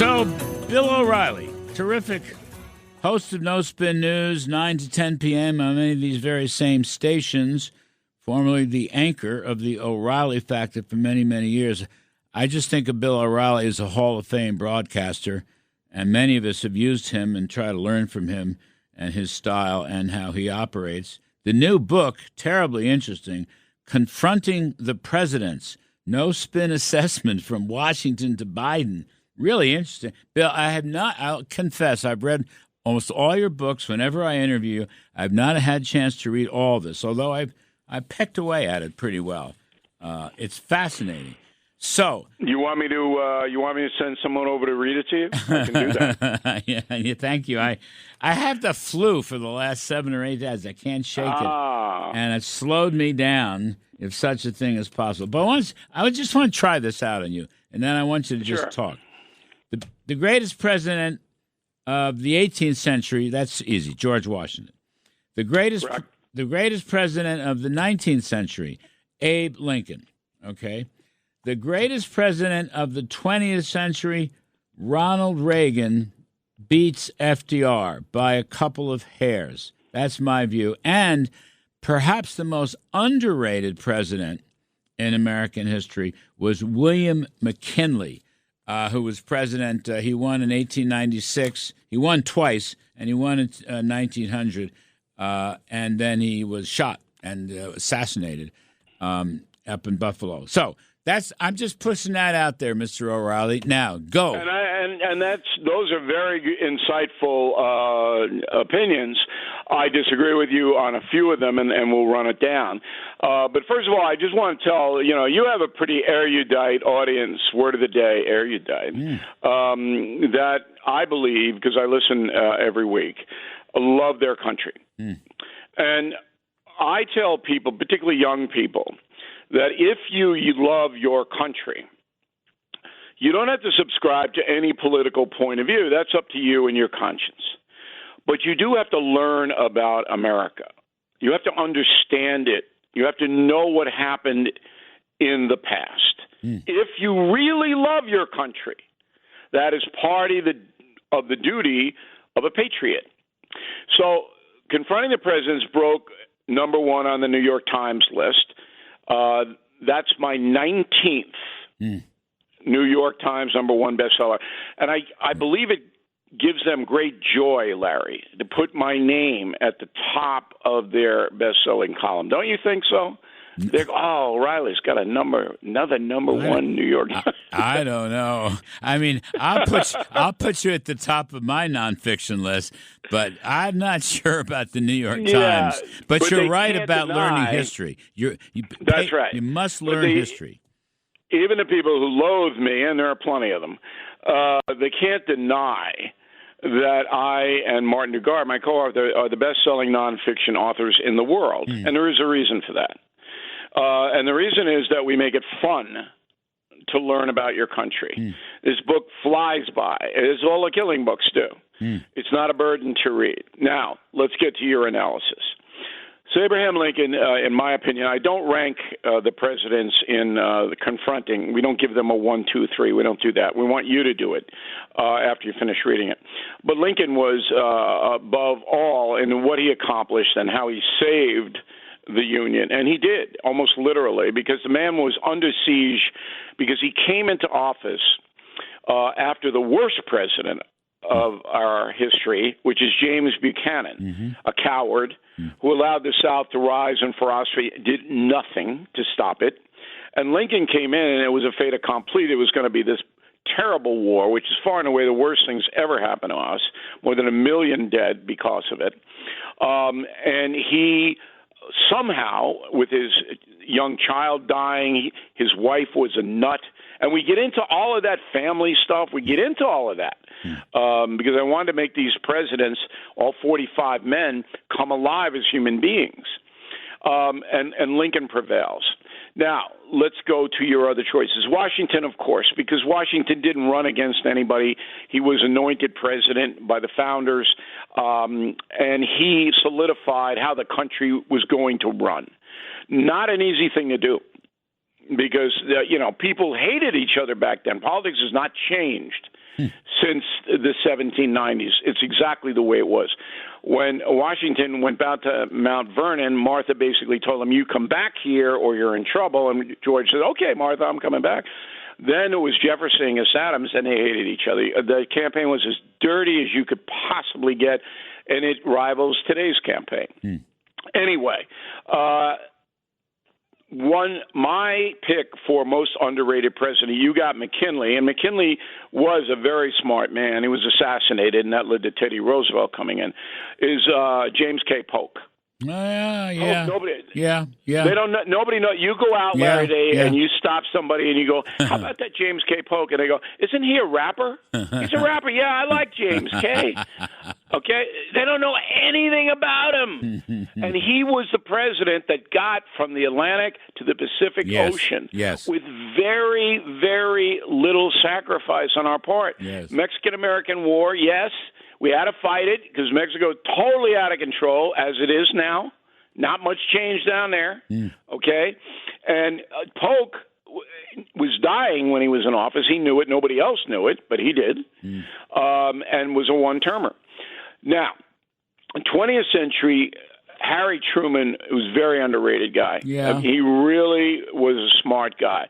So, Bill O'Reilly, terrific host of No Spin News, 9 to 10 p.m. on many of these very same stations, formerly the anchor of the O'Reilly Factor for many, many years. I just think of Bill O'Reilly as a Hall of Fame broadcaster, and many of us have used him and try to learn from him and his style and how he operates. The new book, terribly interesting, Confronting the Presidents, No Spin Assessment from Washington to Biden. Really interesting. Bill, I'll confess, I've read almost all your books. Whenever I interview you, I've not had a chance to read all this, although I've pecked away at it pretty well. It's fascinating. So you want me to send someone over to read it to you? I can do that. yeah, thank you. I have the flu for the last 7 or 8 days. I can't shake it, and it slowed me down, if such a thing is possible. But I just want to try this out on you, and then I want you to just talk. The greatest president of the 18th century, that's easy, George Washington. The greatest president of the 19th century, Abe Lincoln, okay? The greatest president of the 20th century, Ronald Reagan, beats FDR by a couple of hairs. That's my view. And perhaps the most underrated president in American history was William McKinley, who was president. He won in 1896. He won twice, and he won in 1900. And then he was shot and assassinated up in Buffalo. So I'm just pushing that out there, Mr. O'Reilly. Now, go. And those are very insightful opinions. I disagree with you on a few of them, and we'll run it down. But first of all, I just want to tell, you have a pretty erudite audience, word of the day, erudite, that I believe, because I listen every week, love their country. And I tell people, particularly young people, that if you love your country, you don't have to subscribe to any political point of view. That's up to you and your conscience. But you do have to learn about America. You have to understand it. You have to know what happened in the past. If you really love your country, that is part of the duty of a patriot. So Confronting the Presidents broke number 1 on the New York Times list. That's my 19th New York Times number 1 bestseller. And I believe it gives them great joy, Larry, to put my name at the top of their best-selling column. Don't you think so? They go, O'Reilly's got another number 1 New York Times. I don't know. I mean, I'll put you at the top of my nonfiction list, but I'm not sure about the New York Times. But you're right about learning history. That's right. You must learn history. Even the people who loathe me, and there are plenty of them, they can't deny that I and Martin Dugard, my co-author, are the best-selling nonfiction authors in the world, and there is a reason for that. And the reason is that we make it fun to learn about your country. This book flies by, as all the killing books do. It's not a burden to read. Now, let's get to your analysis. So Abraham Lincoln, in my opinion, I don't rank the presidents in the confronting. We don't give them a 1, 2, 3. We don't do that. We want you to do it after you finish reading it. But Lincoln was above all in what he accomplished and how he saved the Union. And he did, almost literally, because the man was under siege because he came into office after the worst president of our history, which is James Buchanan, a coward who allowed the South to rise in ferocity, did nothing to stop it. And Lincoln came in, and it was a fait accompli. It was going to be this terrible war, which is far and away the worst things ever happened to us, more than 1 million dead because of it. And he somehow, with his young child dying, his wife was a nut. And we get into all of that family stuff. We get into all of that because I wanted to make these presidents, all 45 men, come alive as human beings. And Lincoln prevails. Now, let's go to your other choices. Washington, of course, because Washington didn't run against anybody. He was anointed president by the founders, and he solidified how the country was going to run. Not an easy thing to do because, people hated each other back then. Politics has not changed since the 1790s. It's exactly the way it was. When Washington went back to Mount Vernon, Martha basically told him, you come back here or you're in trouble. And George said, okay, Martha, I'm coming back. Then it was Jefferson against Adams, and they hated each other. The campaign was as dirty as you could possibly get, and it rivals today's campaign. Anyway, my pick for most underrated president, you got McKinley, and McKinley was a very smart man. He was assassinated, and that led to Teddy Roosevelt coming in, is James K. Polk. Yeah. Nobody. Yeah. They don't know. Nobody know. You go out, Larry Day, and you stop somebody, and you go, "How about that James K. Polk?" And they go, "Isn't he a rapper?" He's a rapper. Yeah, I like James K. Okay, they don't know anything about him, and he was the president that got from the Atlantic to the Pacific Ocean with very, very little sacrifice on our part. Mexican-American War, yes. We had to fight it because Mexico totally out of control, as it is now. Not much change down there, okay? And Polk was dying when he was in office. He knew it. Nobody else knew it, but he did, and was a one-termer. Now, 20th century, Harry Truman was a very underrated guy. He really was a smart guy.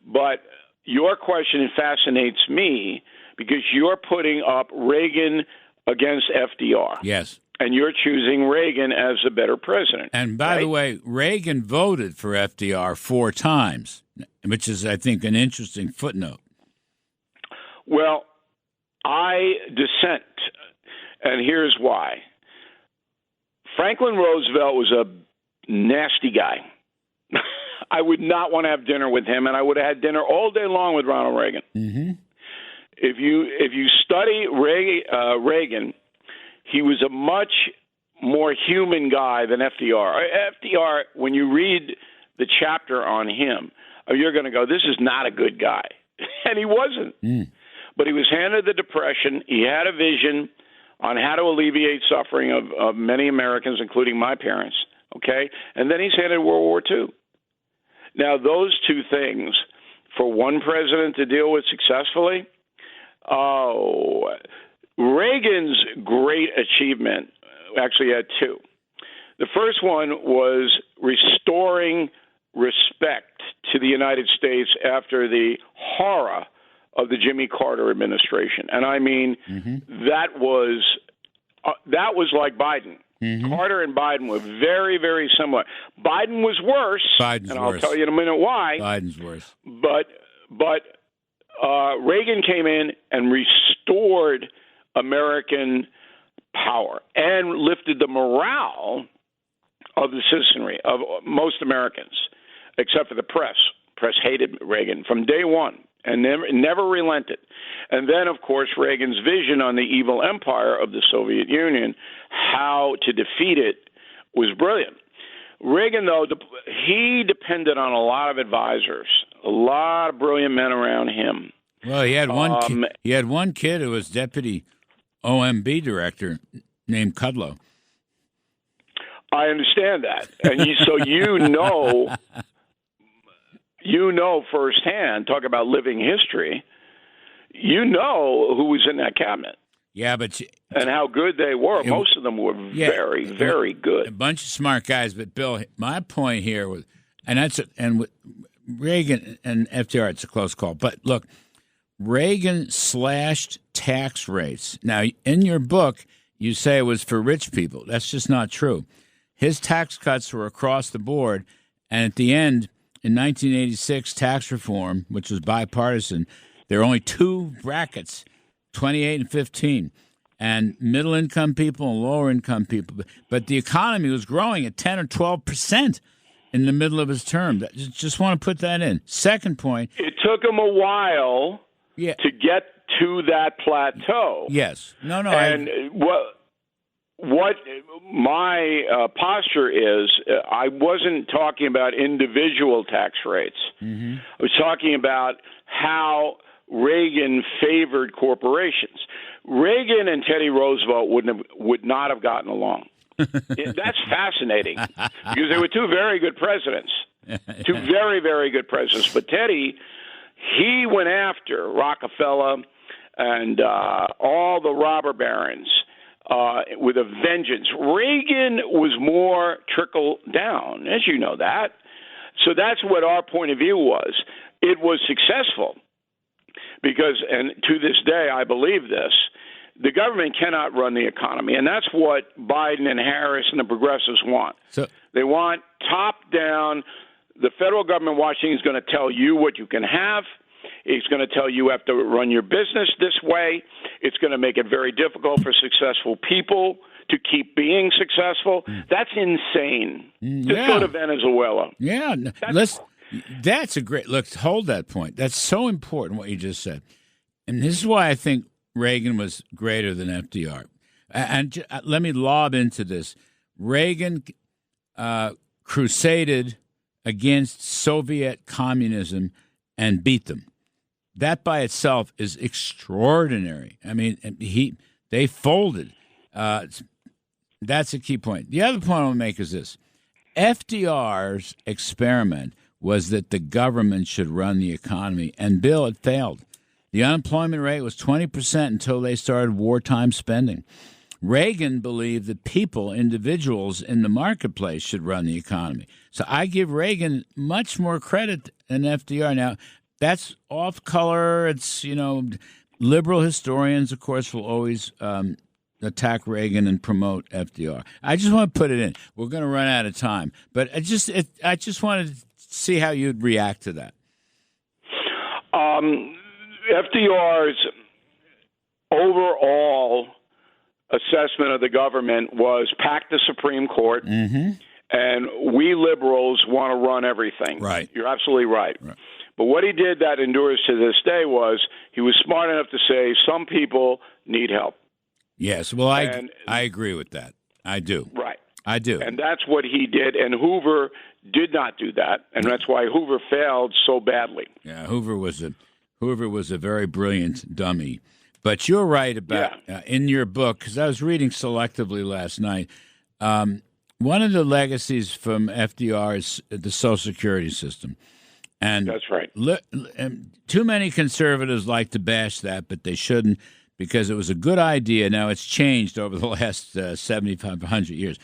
But your question fascinates me because you're putting up Reagan against FDR. Yes. And you're choosing Reagan as a better president. And by the way, Reagan voted for FDR 4 times, which is, I think, an interesting footnote. Well, I dissent, and here's why. Franklin Roosevelt was a nasty guy. I would not want to have dinner with him, and I would have had dinner all day long with Ronald Reagan. If you study Reagan, he was a much more human guy than FDR. FDR, when you read the chapter on him, you're going to go, this is not a good guy. And he wasn't. But he was handed the Depression. He had a vision on how to alleviate suffering of many Americans, including my parents. Okay? And then he's handed World War II. Now, those two things, for one president to deal with successfully, Reagan's great achievement actually had 2. The first one was restoring respect to the United States after the horror of the Jimmy Carter administration. And I mean, that was like Biden. Carter and Biden were very, very similar. Biden was worse, and I'll tell you in a minute why. Biden's worse. But Reagan came in and restored American power and lifted the morale of the citizenry, of most Americans, except for the press. Press hated Reagan from day one and never relented. And then, of course, Reagan's vision on the evil empire of the Soviet Union, how to defeat it, was brilliant. Reagan, though, he depended on a lot of advisors, a lot of brilliant men around him. Well, he had one. He had one kid who was deputy OMB director named Kudlow. I understand that, and so you know firsthand. Talk about living history. You know who was in that cabinet. Yeah, but and how good they were. Most of them were very, very good. A bunch of smart guys. But Bill, my point here was, and with Reagan and FDR, it's a close call. But look, Reagan slashed tax rates. Now, in your book, you say it was for rich people. That's just not true. His tax cuts were across the board, and at the end, in 1986, tax reform, which was bipartisan, there were only 2 brackets, 28 and 15, and middle-income people and lower-income people. But the economy was growing at 10 or 12% in the middle of his term. Just want to put that in. Second point. It took him a while to get to that plateau. Yes. No. And what my posture is, I wasn't talking about individual tax rates. I was talking about how Reagan favored corporations. Reagan and Teddy Roosevelt would not have gotten along. That's fascinating because they were 2 very good presidents, 2 very, very good presidents. But Teddy, he went after Rockefeller and all the robber barons with a vengeance. Reagan was more trickle down, as you know that. So that's what our point of view was. It was successful because, and to this day, I believe this, the government cannot run the economy, and that's what Biden and Harris and the progressives want. So they want top-down. The federal government, Washington, is going to tell you what you can have. It's going to tell you have to run your business this way. It's going to make it very difficult for successful people to keep being successful. That's insane. Just go to Venezuela. Yeah, that's a great look. Hold that point. That's so important what you just said, and this is why I think Reagan was greater than FDR. And let me lob into this. Reagan crusaded against Soviet communism and beat them. That by itself is extraordinary. I mean, they folded. That's a key point. The other point I want to make is this. FDR's experiment was that the government should run the economy, and Bill, it failed. The unemployment rate was 20% until they started wartime spending. Reagan believed that people, individuals in the marketplace should run the economy. So I give Reagan much more credit than FDR. Now, that's off color. It's, liberal historians, of course, will always attack Reagan and promote FDR. I just want to put it in. We're going to run out of time. But I just wanted to see how you'd react to that. FDR's overall assessment of the government was pack the Supreme Court, and we liberals want to run everything. Right. You're absolutely right. But what he did that endures to this day was he was smart enough to say some people need help. Yes, well, I agree with that. I do. Right. I do. And that's what he did, and Hoover did not do that, and that's why Hoover failed so badly. Yeah, Hoover was a very brilliant dummy. But you're right about in your book, because I was reading selectively last night, one of the legacies from FDR is the Social Security system. And that's right. Too many conservatives like to bash that, but they shouldn't, because it was a good idea. Now, it's changed over the last 7,500 years.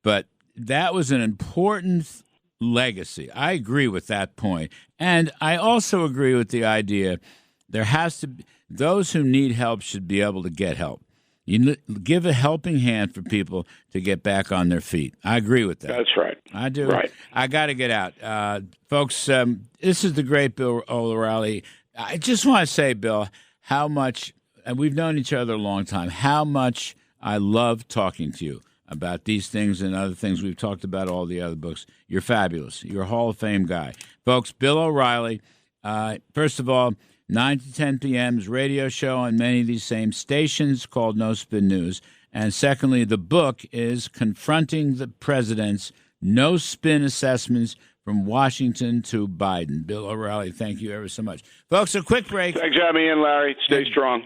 But that was an important legacy. I agree with that point. And I also agree with the idea there has to be, those who need help should be able to get help. You give a helping hand for people to get back on their feet. I agree with that. That's right. I do. Right. I got to get out. Folks, this is the great Bill O'Reilly. I just want to say, Bill, how much, and we've known each other a long time, how much I love talking to you about these things and other things we've talked about, all the other books. You're fabulous. You're a Hall of Fame guy. Folks, Bill O'Reilly, first of all, 9 to 10 p.m.'s radio show on many of these same stations called No Spin News. And secondly, the book is Confronting the Presidents, No Spin Assessments from Washington to Biden. Bill O'Reilly, thank you ever so much. Folks, a quick break. Thanks for having me in, Larry. Stay strong.